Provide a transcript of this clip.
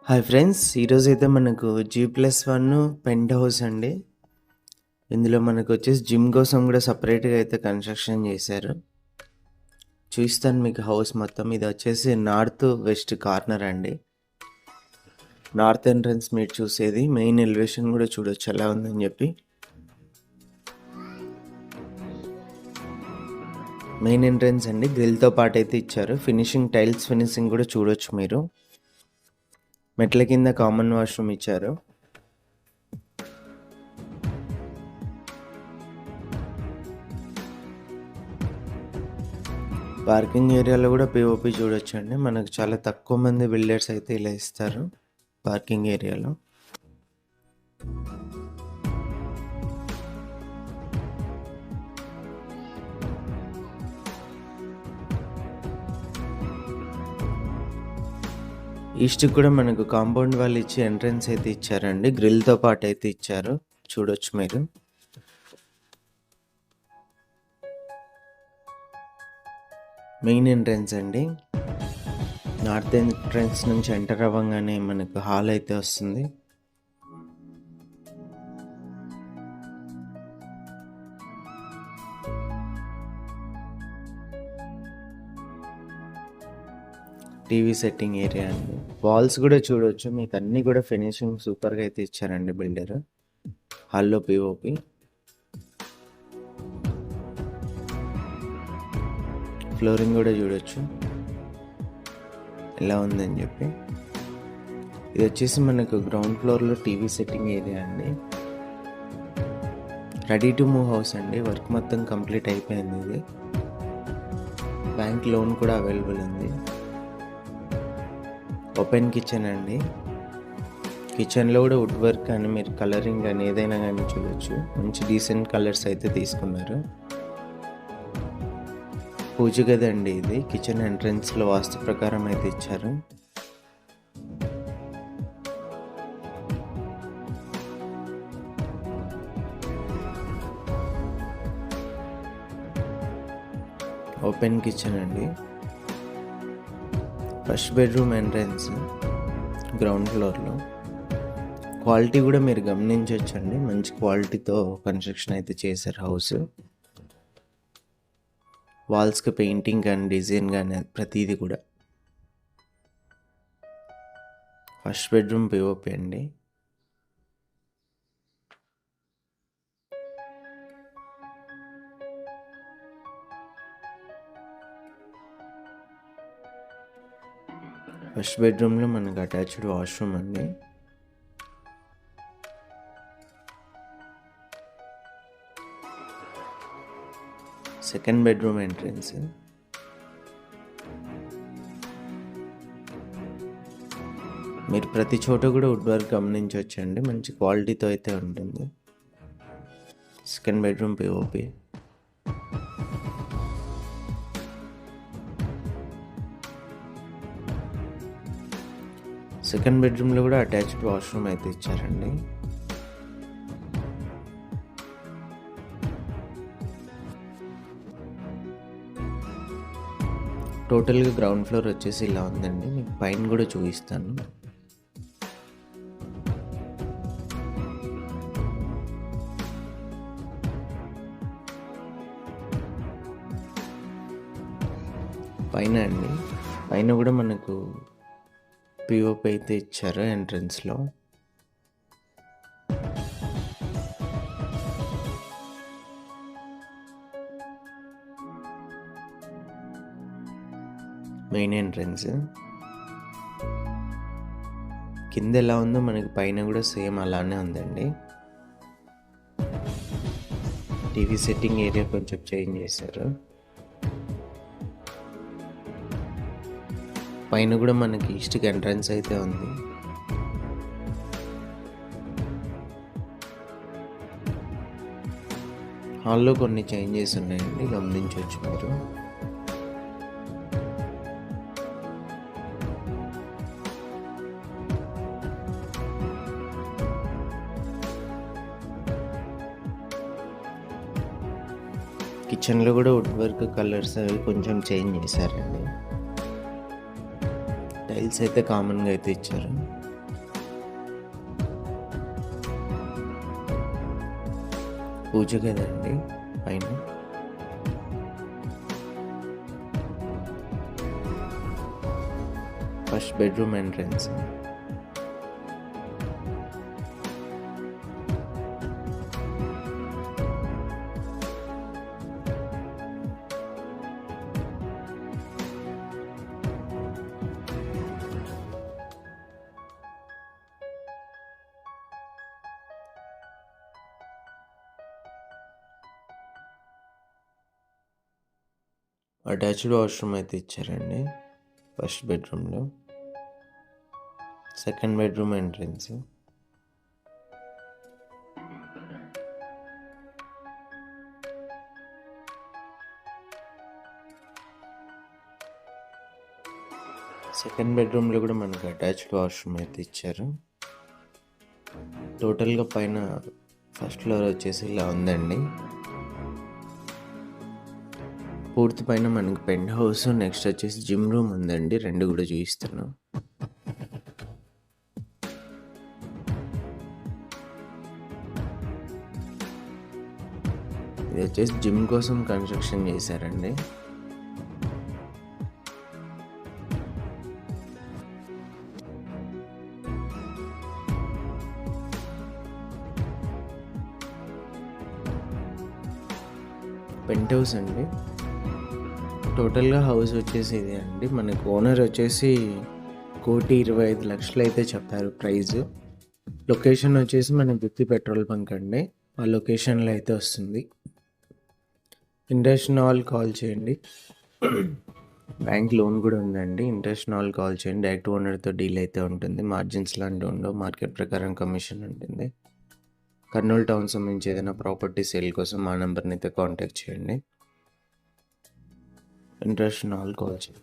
Hi friends! ఈరోజైతే మనకు G+1 pent house అండి. ఇందులో మనకొచ్చేసి జిమ్ కోసం గూడా సెపరేట్‌గా అయితే కన్‌స్ట్రక్షన్ జేశారు. చూపిస్తాను మీకు హౌస్ మొత్తం. ఇదొచ్చేసి నార్త్ వెస్ట్ కార్నర్ అండి. నార్త్ ఎంట్రన్స్ మీరు చూసేది. మెయిన్ ఎలివేషన్ గూడా చూడొచ్చు ఎలా ఉందని జెప్పి. మెయిన్ ఎంట్రన్స్ అండి. గ్రిల్‌తో పాటైతే ఇచ్చారు. టైల్స్ ఫినిషింగ్ గూడా చూడొచ్చు మీరు. మెట్ల కింద కామన్ వాష్‌రూమ్ ఇచ్చారు. పార్కింగ్ ఏరియాలో కూడా పీఓపీ చూడొచ్చండి. మనకు చాలా తక్కువ మంది బిల్డర్స్ అయితే ఇలా ఇస్తారు పార్కింగ్ ఏరియాలో. ఈస్ట్‌కి కూడా మనకు కాంపౌండ్ వాళ్ళు ఇచ్చి ఎంట్రన్స్ అయితే ఇచ్చారండి. గ్రిల్‌తో పాటు అయితే ఇచ్చారు. చూడొచ్చు మీరు. మెయిన్ ఎంట్రన్స్ అండి. నార్త్ ఎంట్రన్స్ నుంచి ఎంటర్ అవ్వగానే మనకు హాల్ అయితే వస్తుంది. టీవీ సెట్టింగ్ ఏరియా అండి. వాల్స్ కూడా చూడొచ్చు. మీకు అన్నీ కూడా ఫినిషింగ్ సూపర్గా అయితే ఇచ్చారండి బిల్డర్. హాల్లో పీఓపీ. ఫ్లోరింగ్ కూడా చూడొచ్చు ఎలా ఉందని చెప్పి. ఇది వచ్చేసి మనకు గ్రౌండ్ ఫ్లోర్లో టీవీ సెట్టింగ్ ఏరియా అండి. రెడీ టు మూవ్ హౌస్ అండి. వర్క్ మొత్తం కంప్లీట్ అయిపోయింది. ఇది బ్యాంక్ లోన్ కూడా అవైలబుల్ ఉంది. ఓపెన్ కిచెన్ అండి. కిచెన్లో కూడా వుడ్ వర్క్ కానీ మీరు కలరింగ్ కానీ ఏదైనా కానీ చూడొచ్చు. మంచి డీసెంట్ కలర్స్ అయితే తీసుకున్నారు. పూజ గది అండి ఇది. కిచెన్ ఎంట్రన్స్లో వాస్తు ప్రకారం అయితే ఇచ్చారు. ఓపెన్ కిచెన్ అండి. ఫస్ట్ బెడ్రూమ్ ఎంట్రన్స్ గ్రౌండ్ ఫ్లోర్లో. క్వాలిటీ కూడా మీరు గమనించవచ్చండి. మంచి క్వాలిటీతో కన్స్ట్రక్షన్ అయితే చేశారు హౌస్. వాల్స్కి పెయింటింగ్ కానీ డిజైన్ కానీ ప్రతిదీ కూడా. ఫస్ట్ బెడ్రూమ్ పిఓపి అండి. ఫస్ట్ బెడ్రూమ్లో మనకు అటాచ్డ్ వాష్రూమ్ అండి. Second bedroom entrance. మీరు ప్రతి చోట కూడా వుడ్ వర్క్ గమనించవచ్చండి. మంచి క్వాలిటీతో అయితే ఉంటుంది. Second bedroom POP. సెకండ్ బెడ్రూమ్లో కూడా అటాచ్డ్ వాష్రూమ్ అయితే ఇచ్చారండి. టోటల్గా గ్రౌండ్ ఫ్లోర్ వచ్చేసి ఇలా ఉందండి. మీకు పైన కూడా చూపిస్తాను. పైన అండి. పైన కూడా మనకు పిఓపి అయితే ఇచ్చారు ఎంట్రన్స్లో. మెయిన్ ఎంట్రన్స్ కింద ఎలా ఉందో మనకి పైన కూడా సేమ్ అలానే ఉందండి. టీవీ సెట్టింగ్ ఏరియా కొంచెం చేంజ్ చేశారు. పైన కూడా మనకి ఈస్ట్కి ఎంట్రన్స్ అయితే ఉంది. హాల్లో కొన్ని చేంజెస్ ఉన్నాయండి, గమనించవచ్చు మీరు. కిచెన్లో కూడా వుడ్ వర్క్ కలర్స్ అవి కొంచెం చేంజ్ చేశారండి. టైల్స్ అయితే కామన్గా అయితే ఇచ్చారు. పూజ గదండి పైన. First bedroom entrance. Attached washroom అయితే ఇచ్చారండి ఫస్ట్ బెడ్రూమ్లో. Second bedroom entrance. సెకండ్ బెడ్రూమ్లో కూడా మనకు అటాచ్డ్ వాష్రూమ్ అయితే ఇచ్చారు. టోటల్గా పైన ఫస్ట్ ఫ్లోర్ వచ్చేసి ఇలా ఉందండి. పూర్తి పైన మనకి పెంట్ హౌస్, నెక్స్ట్ వచ్చేసి జిమ్ రూమ్ ఉందండి. రెండు కూడా చూపిస్తాను. ఇది వచ్చేసి జిమ్ కోసం కన్స్ట్రక్షన్ చేశారండి. పెంట్ హౌస్ అండి. టోటల్గా హౌస్ వచ్చేసి ఇది అండి. మనకు ఓనర్ వచ్చేసి 1,25,00,000 అయితే చెప్పారు ప్రైజ్. లొకేషన్ వచ్చేసి మన గుత్తి పెట్రోల్ బంక్ అండి. ఆ లొకేషన్లో అయితే వస్తుంది. ఇంట్రెస్ట్ ఆల్ కాల్ చేయండి. బ్యాంక్ లోన్ కూడా ఉందండి. ఇంట్రెస్ట్ ఆల్ కాల్ చేయండి. డైరెక్ట్ ఓనర్తో డీల్ అయితే ఉంటుంది. మార్జిన్స్ లాంటివి ఉండవు. మార్కెట్ ప్రకారం కమిషన్ ఉంటుంది. కర్నూలు టౌన్ సంబంధించి ఏదైనా ప్రాపర్టీ సేల్ కోసం మా నెంబర్ని అయితే కాంటాక్ట్ చేయండి. ఇంట్రెస్ట్ ఆల్ కాల్ చేయండి.